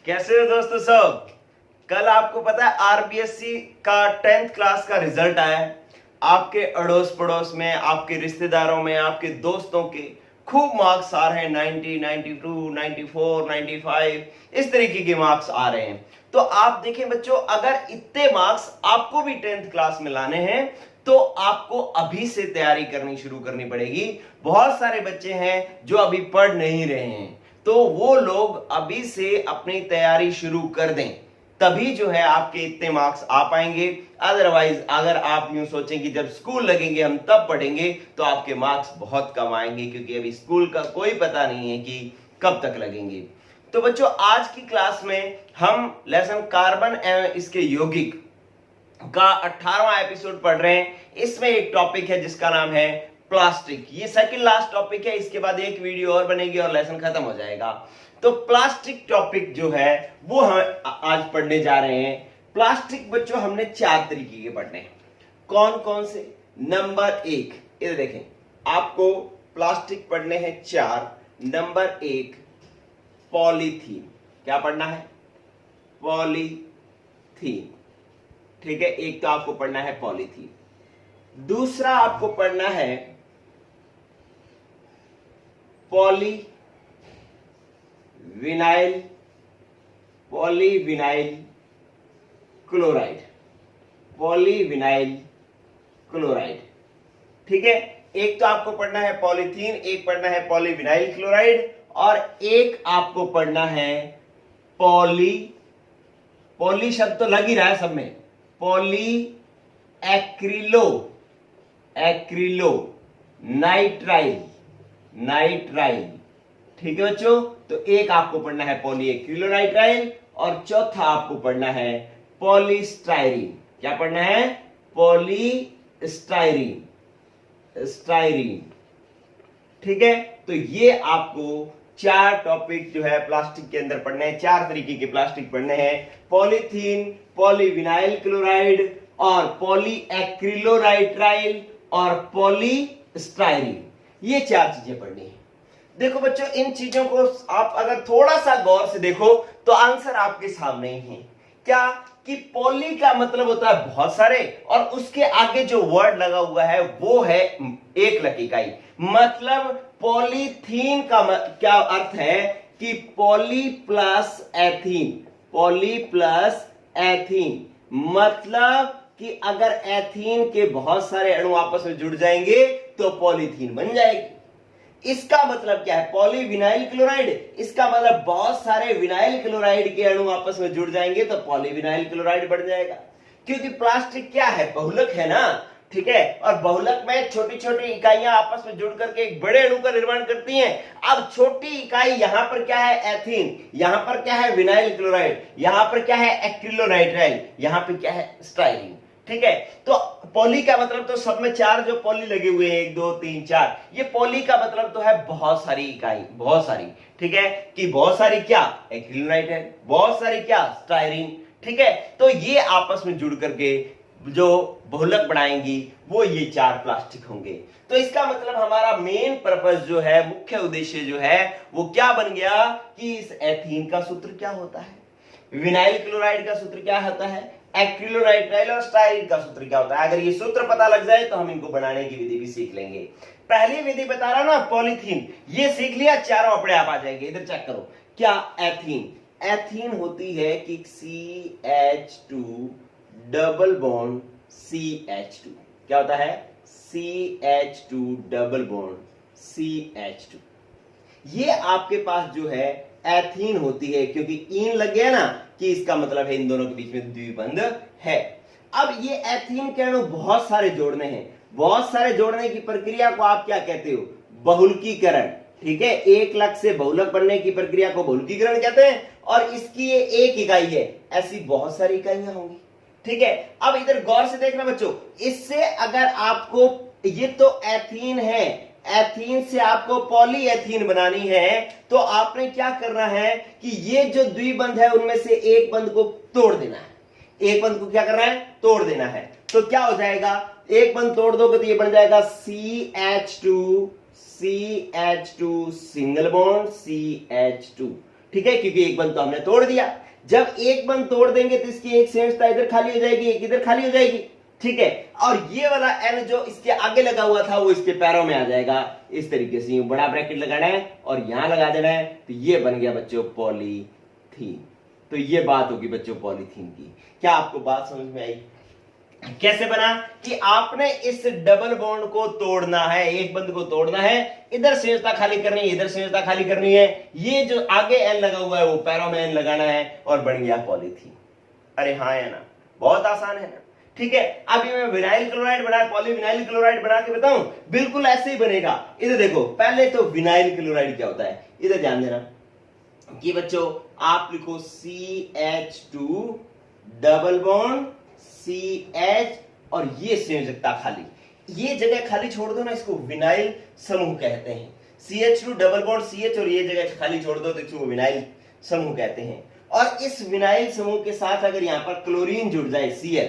कैसे हो दोस्तों सब। कल आपको पता है आरबीएससी का 10th क्लास का रिजल्ट आया है। आपके अड़ोस पड़ोस में, आपके रिश्तेदारों में, आपके दोस्तों के खूब मार्क्स आ रहे हैं। 90, 92, 94, 95 इस तरीके के मार्क्स आ रहे हैं। तो आप देखें बच्चों, अगर इतने मार्क्स आपको भी 10th क्लास में लाने हैं तो आपको अभी से तैयारी करनी शुरू करनी पड़ेगी। बहुत सारे बच्चे हैं जो अभी पढ़ नहीं रहे हैं, तो वो लोग अभी से अपनी तैयारी शुरू कर दें, तभी जो है आपके इतने मार्क्स आ पाएंगे। अदरवाइज अगर आप यूं सोचें कि जब स्कूल लगेंगे हम तब पढ़ेंगे, तो आपके मार्क्स बहुत कम आएंगे, क्योंकि अभी स्कूल का कोई पता नहीं है कि कब तक लगेंगे। तो बच्चों, आज की क्लास में हम लेसन कार्बन एवं इसके यौगिक का 18वां एपिसोड पढ़ रहे हैं। इसमें एक टॉपिक है जिसका नाम है प्लास्टिक। ये सेकंड लास्ट टॉपिक है, इसके बाद एक वीडियो और बनेगी और लेसन खत्म हो जाएगा। तो प्लास्टिक टॉपिक जो है वो हम आज पढ़ने जा रहे हैं। प्लास्टिक बच्चों हमने 4 तरीके के पढ़ने हैं। कौन कौन से? नंबर 1, इधर देखें, आपको प्लास्टिक पढ़ने हैं 4। Number 1, polythene. क्या पढ़ना है? पॉलीथीन। ठीक है, एक तो आपको पढ़ना है पॉलीथीन। दूसरा आपको पढ़ना है पॉलीविनाइल क्लोराइड। Polyvinyl chloride. ठीक है, एक तो आपको पढ़ना है पॉलीथीन, एक पढ़ना है पॉलीविनाइल क्लोराइड, और एक आपको पढ़ना है पॉली शब्द तो लग ही रहा है सब में, पॉली एक्रिलो नाइट्राइल। ठीक है बच्चों, तो एक आपको पढ़ना है पॉली एक्रिलो नाइट्राइल, और चौथा आपको पढ़ना है पॉलीस्टाइरीन। क्या पढ़ना है? पॉलीस्टाइरीन। ठीक है, तो ये आपको 4 टॉपिक जो है प्लास्टिक के अंदर पढ़ने हैं। 4 तरीके के प्लास्टिक पढ़ने हैं: पॉलीथीन, पॉलीविनाइल क्लोराइड, और पॉली एक्रिलो नाइट्राइल, और पॉलीस्टाइरीन। ये 4 चीजें पढ़नी है। देखो बच्चों, इन चीजों को आप अगर थोड़ा सा गौर से देखो तो आंसर आपके सामने ही है। क्या कि पॉली का मतलब होता है बहुत सारे, और उसके आगे जो वर्ड लगा हुआ है वो है एक लकी इकाई। मतलब पॉलीथीन का क्या अर्थ है कि पॉली प्लस एथीन। मतलब कि अगर एथीन के बहुत सारे अणु आपस में जुड़ जाएंगे तो पॉलीथीन बन जाएगी। इसका मतलब क्या है? पॉलीविनाइल क्लोराइड, इसका मतलब बहुत सारे विनाइल क्लोराइड के अणु आपस में जुड़ जाएंगे तो पॉलीविनाइल क्लोराइड बन जाएगा। क्योंकि प्लास्टिक क्या है? बहुलक है ना। ठीक है, और बहुलक में छोटी छोटी इकाइयां आपस में जुड़ करके एक बड़े अणु का निर्माण करती हैं। अब छोटी इकाई यहां पर क्या है? एथीन। यहां पर क्या है? Vinyl chloride. यहां पर क्या है? एक्रिलोनाइट्राइल। यहां पर क्या है? स्टाइरीन। ठीक है, तो पॉली का मतलब तो सब में 4 जो पॉली लगे हुए हैं, 1 2 3 4, ये पॉली का मतलब तो है बहुत सारी इकाई, बहुत सारी। ठीक है, कि बहुत सारी क्या? एक्रिलोनाइट्राइल, बहुत सारी क्या? स्टाइरीन। ठीक है, तो ये आपस में जुड़ करके जो बहुलक बनाएंगी वो ये 4 प्लास्टिक होंगे। तो इसका मतलब हमारा मेन पर्पस जो है, मुख्य उद्देश्य जो है वो क्या बन गया कि इस एथीन का सूत्र क्या होता है, विनाइल क्लोराइड का सूत्र क्या होता है, एक्रिलोनाइट्राइल और स्टाइरीन का सूत्र क्या होता है। अगर ये सूत्र पता लग जाए तो हम इनको बनाने की विधि भी सीख लेंगे। पहली विधि बता रहा ना, पॉलीथीन, ये सीख लिया, चारों अपने आप आ जाएंगे। इधर चेक करो, क्या? एथीन होती है कि CH2 डबल बॉन्ड CH2। क्या होता है? CH2 double bond CH2। ये आपके पास जो है एथीन होती है, क्योंकि ईन लग गया ना, कि इसका मतलब है इन दोनों के बीच में द्विबंध है। अब ये एथीन के अणु बहुत सारे जोड़ने हैं। बहुत सारे जोड़ने की प्रक्रिया को आप क्या कहते हो? बहुलकीकरण। ठीक है, एक लक से बहुलक बनने की प्रक्रिया को बहुलकीकरण कहते हैं, और इसकी ये एक इकाई है। ऐसी बहुत सारी इकाइयां होंगी। ठीक है, अब इधर गौर से देखना बच्चों, इससे अगर आपको, ये तो एथीन है, एथीन से आपको पॉलीएथीन बनानी है, तो आपने क्या करना है कि ये जो द्विबंध है उनमें से एक बंध को तोड़ देना है। एक बंध को क्या करना है? तोड़ देना है। तो क्या हो जाएगा? एक बंध तोड़ दोगे तो ये बन जाएगा CH2 सिंगल बॉन्ड CH2। ठीक है, क्योंकि एक बंद तो हमने तोड़ दिया। जब एक बंद तोड़ देंगे तो इसकी एक संयोजकता इधर खाली हो जाएगी, एक इधर खाली हो जाएगी, ठीक है। और ये वाला n जो इसके आगे लगा हुआ था वो इसके पैरों में आ जाएगा। इस तरीके से यूं बड़ा ब्रैकेट लगाना है और यहां लगा देना है, तो ये बन गया बच्चों पॉलीथीन। तो ये बात होगी बच्चों पॉलीथीन की। क्या आपको बात समझ में आई? कैसे बना कि आपने इस डबल बॉन्ड को तोड़ना है, एक बंद को तोड़ना है, इधर संयोजकता खाली करनी है, इधर संयोजकता खाली करनी है, ये जो आगे एन लगा हुआ है वो पैरों में एन लगाना है और बन गया पॉलीथीन। अरे हाँ है ना, बहुत आसान है ना, ठीक है। अभी मैं विनाइल क्लोराइड बना, पॉलीविनाइल क्लोराइड बना के बताऊं, बिल्कुल ऐसे ही बनेगा। इधर देखो, पहले तो विनाइल क्लोराइड क्या होता है, इधर ध्यान देना कि बच्चों आप लिखो CH2 डबल बॉन्ड CH और ये संयोजकता खाली, ये जगह खाली छोड़ दो ना, इसको विनाइल समूह कहते हैं। CH2 डबल बॉन्ड CH और ये जगह खाली छोड़ दो तो इसको विनाइल समूह कहते हैं। और इस विनाइल समूह के साथ अगर यहां पर क्लोरीन जुड़ जाए Cl,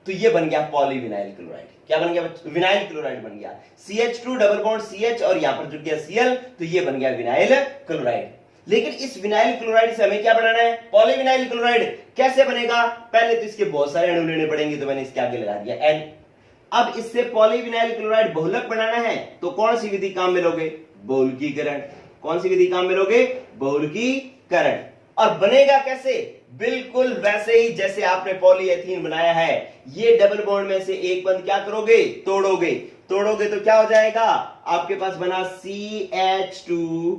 तो ये बन गया पॉलीविनाइल क्लोराइड। क्या बन गया? विनाइल क्लोराइड बन गया। CH2 डबल बॉन्ड CH और यहां पर जुड़ गया Cl, तो ये बन गया विनाइल क्लोराइड। लेकिन इस विनाइल क्लोराइड से हमें क्या बनाना है? Polyvinyl chloride. कैसे बनेगा? पहले तो इसके बहुत सारे अणु लेने पड़ेंगे, तो मैंने इसके आगे लगा दिया N। अब इससे पॉलीविनाइल क्लोराइड बहुलक बनाना है, तो कौन सी विधि काम में लोगे? बहुलकीकरण। कौन सी विधि काम में लोगे? बहुलकीकरण। और बनेगा कैसे? बिल्कुल वैसे ही जैसे आपने पॉलीएथीन बनाया है। ये डबल बॉन्ड में से एक बंद क्या करोगे? तोड़ोगे। तोड़ोगे तो क्या हो जाएगा? आपके पास बना CH2,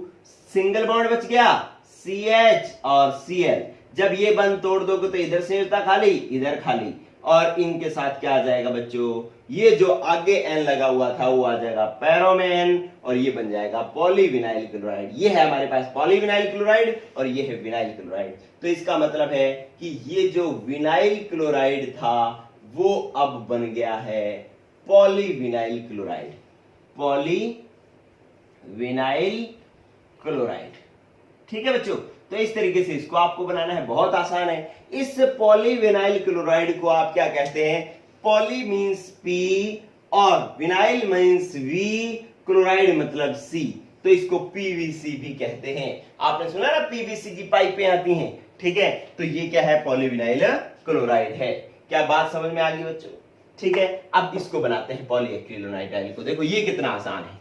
सिंगल बॉन्ड बच गया CH और Cl। जब ये बंद तोड़ दोगे तो इधर संयोजकता खाली, इधर खाली, और इनके साथ क्या आ जाएगा बच्चों? ये जो आगे N लगा हुआ था वो आ जाएगा पैरों में N, और ये बन जाएगा पॉलीविनाइल क्लोराइड। ये है हमारे पास पॉलीविनाइल क्लोराइड और ये है विनाइल क्लोराइड। तो इसका मतलब है कि ये जो विनाइल क्लोराइड था वो अब बन गया है पॉलीविनाइल क्लोराइड। पॉलीविनाइल क्लोराइड, ठीक है बच्चों। तो इस तरीके से इसको आपको बनाना है, बहुत आसान है। इस पॉलीविनाइल क्लोराइड को आप क्या कहते हैं? पॉली मीन्स P और विनाइल मीन्स V, क्लोराइड मतलब C, तो इसको PVC भी कहते हैं। आपने सुना ना PVC की पाइपें आती हैं, ठीक है। तो ये क्या है? पॉलीविनाइल क्लोराइड है। क्या बात समझ में आ गई बच्चों? ठीक है। अब इसको बनाते हैं पॉलीएक्रिलोनाइट्राइल को। देखो ये कितना आसान है।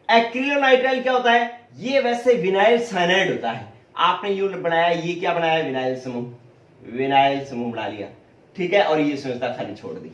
एक्रिलोनाइट्राइल क्या होता है? ये वैसे विनाइल साइनाइड होता है। आपने यूं बनाया, ये क्या बनाया? विनाइल समूह। विनाइल समूह बना लिया, ठीक है, और ये संयोजकता खाली छोड़ दी।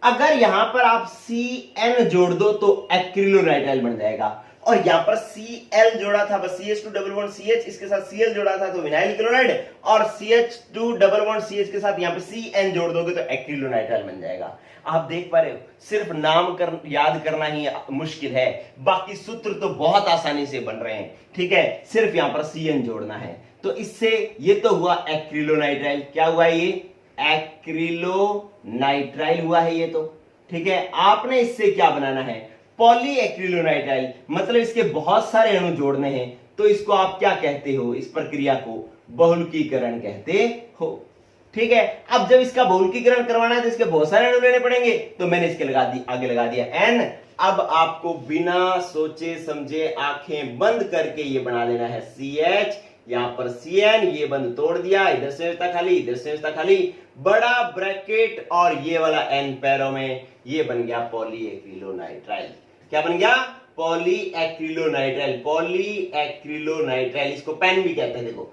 अगर यहां पर आप CN जोड़ दो तो एक्रिलोनाइट्राइल बन जाएगा, और यहां पर Cl जोड़ा था, बस CH2 डबल बॉन्ड CH, इसके साथ Cl जोड़ा था तो विनाइल क्लोराइड, और CH2 डबल बॉन्ड CH के साथ यहां पे CN जोड़ दोगे तो एक्रिलोनाइट्राइल बन जाएगा। आप देख पा रहे हो, सिर्फ नाम याद करना ही मुश्किल है, बाकी सूत्र तो बहुत आसानी से बन रहे हैं, ठीक है। सिर्फ यहां पर CN जोड़ना है। तो इससे ये तो हुआ एक्रिलोनाइट्राइल। क्या हुआ? ये एक्रिलोनाइट्राइल हुआ है ये तो, ठीक है। आपने इससे क्या बनाना है? पॉलीएक्रिलोनाइट्राइल, मतलब इसके बहुत सारे अणु जोड़ने हैं, तो इसको आप क्या कहते हो? इस प्रक्रिया को बहुलकीकरण कहते हो, ठीक है। अब जब इसका बहुलकीकरण करवाना है तो इसके बहुत सारे अणु लेने पड़ेंगे, तो मैंने इसके आगे लगा दिया N। अब आपको बिना सोचे समझे आंखें बंद करके ये बना लेना है CH, यहां पर CN, ये बंद तोड़ दिया, इधर संयोजकता खाली, इधर संयोजकता खाली, बड़ा ब्रैकेट और ये वाला N पैरों में, ये बन गया पॉलीएक्रिलोनाइट्राइल। क्या बन गया? पॉलीएक्रिलोनाइट्राइल। पॉलीएक्रिलोनाइट्राइल, इसको पेन भी कहते हैं। देखो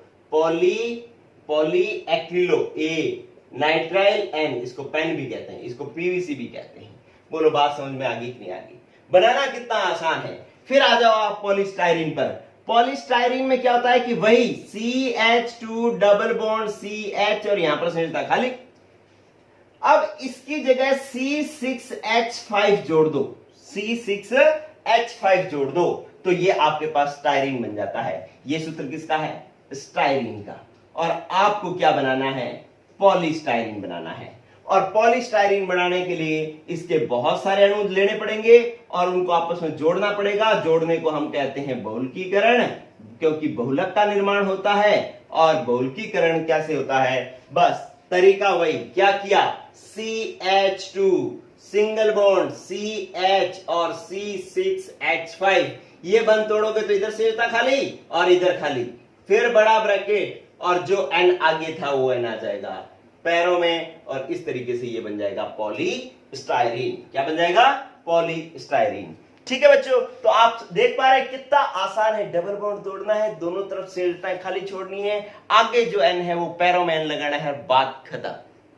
पॉलीएक्रिलो A, नाइट्राइल N, इसको पेन भी कहते हैं, इसको PVC भी कहते हैं। बोलो बात समझ में आ गई कि नहीं आ गई? बनाना कितना आसान है। फिर आ जाओ आप पॉलीस्टाइरीन पर। पॉलीस्टाइरीन में क्या होता है कि वही CH2 डबल बॉन्ड CH और यहां पर संयोजकता खाली। अब इसकी जगह C6H5 जोड़ दो, C6H5 जोड़ दो, तो ये आपके पास स्टाइरीन बन जाता है। ये सूत्र किसका है? स्टाइरीन का। और आपको क्या बनाना है? पॉलीस्टाइरीन बनाना है। और पॉलीस्टाइरीन बनाने के लिए इसके बहुत सारे अणु लेने पड़ेंगे और उनको आपस में जोड़ना पड़ेगा। जोड़ने को हम कहते हैं बहुलकीकरण, क्योंकि बहुलक का निर्माण होता है। और बहुलकीकरण कैसे होता है? बस तरीका वही, क्या किया? CH2 सिंगल बॉन्ड CH और C6H5, ये बंद तोड़ोगे तो इधर संयोजकता खाली और इधर खाली, फिर बड़ा ब्रैकेट, और जो एन आगे था वो एन आ जाएगा पैरों में, और इस तरीके से ये बन जाएगा पॉलीस्टायरीन। क्या बन जाएगा? पॉलीस्टायरीन। ठीक है बच्चों, तो आप देख पा रहे हैं कितना आसान है। डबल बॉन्ड तोड़ना है, दोनों तरफ से खाली छोड़नी है, आगे जो एन है वो पैरों में एन लगाना है, बात खत्म।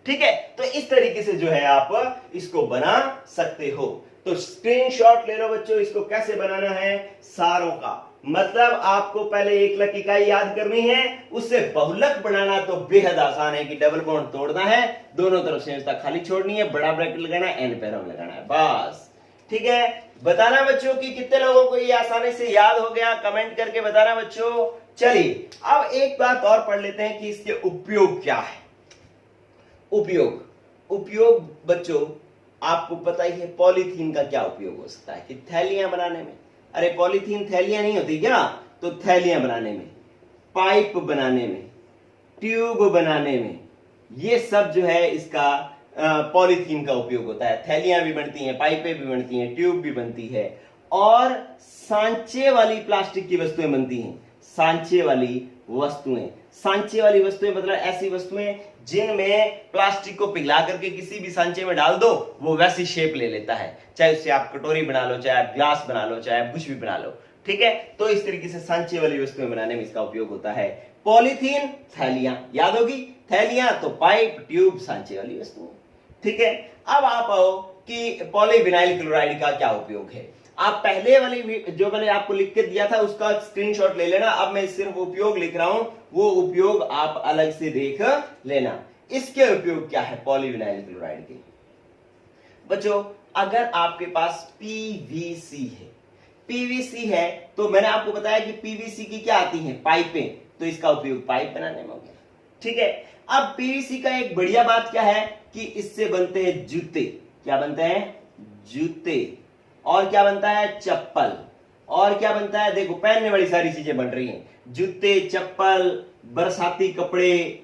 ठीक है, तो इस तरीके से जो है आप इसको बना सकते हो। तो स्क्रीनशॉट ले लो बच्चों, इसको कैसे बनाना है सारों का। मतलब आपको पहले एकलक इकाई याद करनी है, उससे बहुलक बनाना तो बेहद आसान है कि डबल बॉन्ड तोड़ना है, दोनों तरफ से खाली छोड़नी है, बड़ा ब्रैकेट लगाना है, एन पैरों में लगाना है, बस। ठीक है, बताना बच्चों कि कितने लोगों को ये आसानी से याद हो गया, कमेंट करके बताना बच्चों। चलिए अब एक बात और पढ़ लेते हैं कि इसके उपयोग क्या है। उपयोग बच्चों आपको पता ही है, पॉलीथीन का क्या उपयोग हो सकता है कि थैलियां बनाने में। अरे पॉलीथीन थैलियां नहीं होती क्या? तो थैलियां बनाने में, पाइप बनाने में, ट्यूब बनाने में, ये सब जो है इसका पॉलीथीन का उपयोग होता है। थैलियां भी बनती हैं, पाइपें भी बनती हैं, ट्यूब भी बनती है, और सांचे वाली प्लास्टिक की वस्तुएं बनती हैं। सांचे वाली वस्तुएं मतलब ऐसी वस्तुएं जिनमें प्लास्टिक को पिघला करके किसी भी सांचे में डाल दो, वो वैसी शेप ले लेता है, चाहे उससे आप कटोरी बना लो, चाहे आप ग्लास बना लो, चाहे आप कुछ भी बना लो। ठीक है, तो इस तरीके से सांचे वाली वस्तुएं बनाने में इसका उपयोग होता है। पॉलीथीन थैलियां याद होगी, थैलियां तो पाइप, ट्यूब, सांचे वाली वस्तुएं। ठीक है, अब आप आओ कि पॉलीविनाइल क्लोराइड का क्या उपयोग है। आप पहले वाली जो मैंने आपको लिख के दिया था उसका स्क्रीनशॉट ले लेना, अब मैं सिर्फ उपयोग लिख रहा हूं, वो उपयोग आप अलग से देख लेना। इसके उपयोग क्या है पॉलीविनाइल क्लोराइड के बच्चों? अगर आपके पास पीवीसी है तो मैंने आपको बताया कि पीवीसी की क्या आती है? पाइपें, तो इसका उपयोग पाइप बनाने में हो गया। ठीक है, अब पीवीसी का एक बढ़िया बात क्या है कि इससे बनते हैं जूते। क्या बनते हैं? जूते। और क्या बनता है? चप्पल। और क्या बनता है? देखो पहनने वाली सारी चीजें बन रही हैं, जूते, चप्पल, बरसाती कपड़े।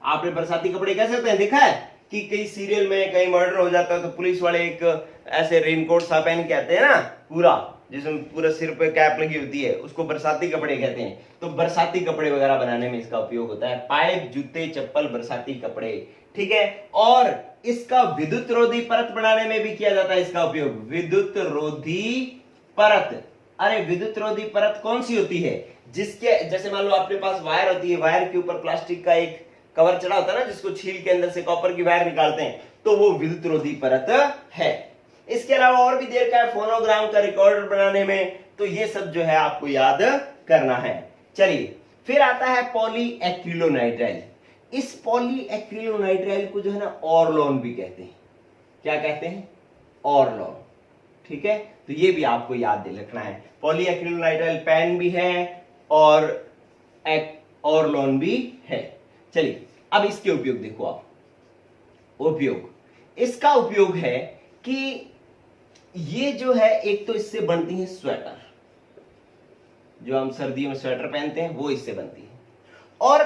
आपने बरसाती कपड़े कैसे होते हैं देखा है कि कई सीरियल में कहीं मर्डर हो जाता है तो पुलिस वाले एक ऐसे रेनकोट सा पहन के आते हैं ना, पूरा जिसमें पूरा सिर पे कैप लगी होती है, उसको बरसाती कपड़े कहते हैं। तो बरसाती कपड़े वगैरह बनाने में इसका उपयोग होता है, पाइप, जूते, चप्पल, बरसाती कपड़े। ठीक है, और इसका विद्युत रोधी परत बनाने में भी किया जाता है इसका उपयोग, विद्युत रोधी परत। अरे विद्युत रोधी परत कौन सी होती है? जिसके जैसे मान लो अपने पास वायर होती है, वायर के ऊपर प्लास्टिक का एक कवर चढ़ा होता है ना, जिसको छील के अंदर से कॉपर की वायर निकालते हैं, तो वो विद्युत रोधी परत है। इसके अलावा और भी देर का है फोनोग्राम का रिकॉर्डर बनाने में, तो ये सब जो है आपको याद करना है। चलिए फिर आता है पॉलीएक्रिलोनाइट्राइल। इस पॉलीएक्रिलोनाइट्राइल को जो है ना ऑरलोन भी कहते हैं। क्या कहते हैं? ऑरलोन। ठीक है, तो ये भी आपको याद रखना है। पॉलीएक्रिलोनाइट्राइल पेन भी है और ऑरलोन भी है। चलिए अब इसके उपयोग देखो आप। इसका उपयोग है कि ये जो है, एक तो इससे बनती है स्वेटर, जो हम सर्दियों में स्वेटर पहनते हैं वो इससे बनती है। और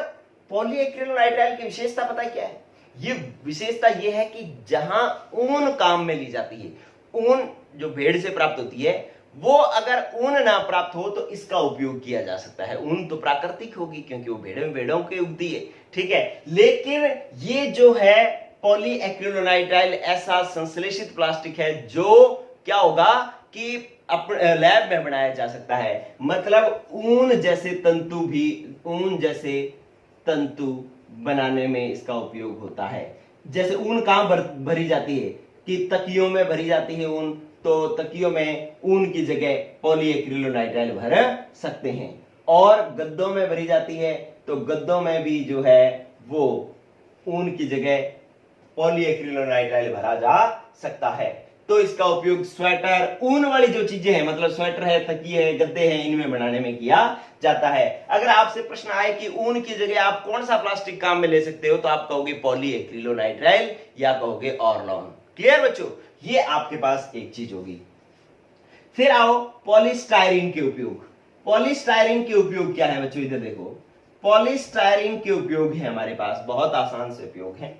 पॉलीएक्रिलोनाइट्राइल की विशेषता पता है क्या है? ये विशेषता ये है कि जहां ऊन काम में ली जाती है, ऊन जो भेड़ से प्राप्त होती है, वो अगर ऊन ना प्राप्त हो तो इसका उपयोग किया जा सकता है। ऊन तो प्राकृतिक होगी क्योंकि वो भेड़ों के उगती है। ठीक है, लेकिन ये जो है पॉलीएक्रिलोनाइट्राइल ऐसा संश्लेषित प्लास्टिक है जो क्या होगा कि लैब में बनाया जा सकता है। मतलब ऊन जैसे तंतु बनाने में इसका उपयोग होता है। जैसे ऊन कहां भरी जाती है कि तकियों में भरी जाती है ऊन, तो तकियों में ऊन की जगह पॉलीएक्रिलोनाइट्राइल भर सकते हैं। और गद्दों में भरी जाती है तो गद्दों में भी जो है वो ऊन की जगह पॉलीएक्रिलोनाइट्राइल भरा जा सकता है। तो इसका उपयोग स्वेटर, ऊन वाली जो चीजें हैं, मतलब स्वेटर है, तकिए है, गद्दे हैं, इनमें बनाने में किया जाता है। अगर आपसे प्रश्न आए कि ऊन की जगह आप कौन सा प्लास्टिक काम में ले सकते हो, तो आप कहोगे पॉलीएक्रिलोनाइट्राइल या कहोगे ऑरलोन। क्लियर बच्चों? ये आपके पास एक चीज होगी। फिर आओ पॉलीस्टायरीन के उपयोग। पॉलीस्टायरीन के उपयोग क्या है बच्चों? इधर देखो, पॉलीस्टायरीन के उपयोग है हमारे पास, बहुत आसान से उपयोग है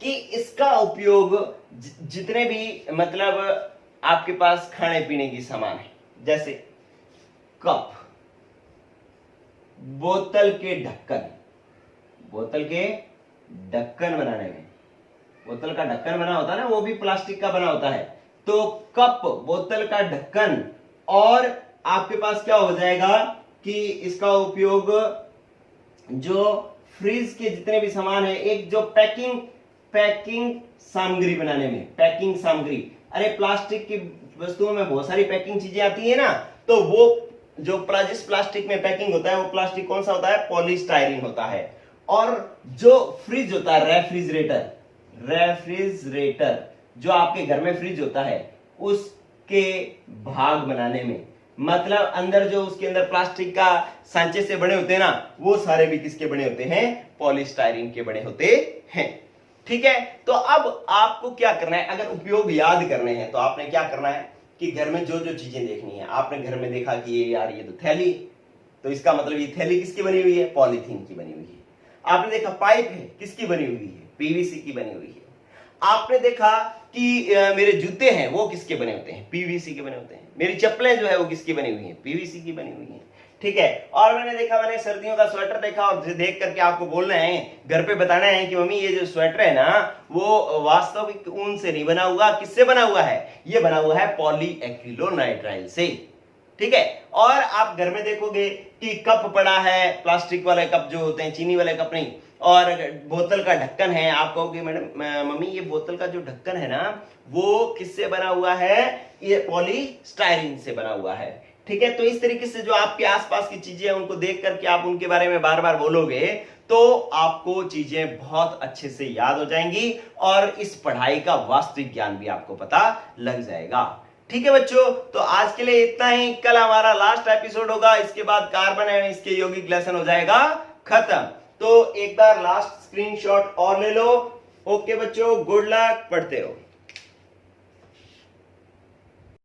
कि इसका उपयोग जितने भी मतलब आपके पास खाने पीने की सामान है, जैसे कप, बोतल के ढक्कन, बोतल के ढक्कन बनाने में, बोतल का ढक्कन बना होता है ना, वो भी प्लास्टिक का बना होता है। तो कप, बोतल का ढक्कन, और आपके पास क्या हो जाएगा कि इसका उपयोग जो फ्रीज के जितने भी सामान है, एक जो पैकिंग सामग्री बनाने में, पैकिंग सामग्री, अरे प्लास्टिक की वस्तुओं में बहुत सारी पैकिंग चीजें आती है ना, तो वो जो जिस प्लास्टिक में पैकिंग होता है वो प्लास्टिक कौन सा होता है, पॉलीस्टाइरीन होता है। और जो फ्रिज होता है, रेफ्रिजरेटर जो आपके घर में फ्रिज होता है, उसके भाग बनाने में, मतलब अंदर जो उसके अंदर प्लास्टिक का सांचे से बने होते हैं ना, वो सारे भी किसके बने होते हैं, पॉलीस्टाइरीन के बने होते हैं। ठीक है, तो अब आपको क्या करना है, अगर उपयोग याद करने हैं तो आपने क्या करना है कि घर में जो जो चीजें देखनी है, आपने घर में देखा कि ये यार ये तो थैली, तो इसका मतलब ये थैली किसकी बनी हुई है, पॉलीथीन की बनी हुई है। आपने देखा पाइप है, किसकी बनी हुई है, पीवीसी की बनी हुई है। आपने देखा कि मेरे जूते हैं वो किसके बने होते हैं, पीवीसी के बने होते हैं। मेरी चप्पलें जो है वो किसकी बनी हुई हैं, पीवीसी की बनी हुई हैं। ठीक है, और मैंने सर्दियों का स्वेटर देखा, और देख करके आपको बोलना है, घर पे बताना है कि मम्मी ये जो स्वेटर है ना, वो वास्तविक ऊन से नहीं बना हुआ, किससे बना हुआ है, ये बना हुआ है पॉलीएक्रिलोनाइट्राइल से। ठीक है, और आप घर में देखोगे कि कप पड़ा है, प्लास्टिक वाले कप जो होते हैं, चीनी वाले कप नहीं, और बोतल का ढक्कन है। आप कहोगे मैडम मम्मी ये बोतल का जो ढक्कन है ना, वो किससे बना हुआ है, ये पॉलीस्टाइरीन से बना हुआ है। ठीक है, तो इस तरीके से जो आपके आसपास की चीजें हैं उनको देख करके आप उनके बारे में बार बार बोलोगे तो आपको चीजें बहुत अच्छे से याद हो जाएंगी, और इस पढ़ाई का वास्तविक ज्ञान भी आपको पता लग जाएगा। ठीक है बच्चों, तो आज के लिए इतना ही। कल हमारा लास्ट एपिसोड होगा, इसके बाद कार्बन एवं इसके यौगिक लेसन हो जाएगा खत्म। तो एक बार लास्ट स्क्रीनशॉट और ले लो। ओके बच्चों, गुड लक, पढ़ते रहो।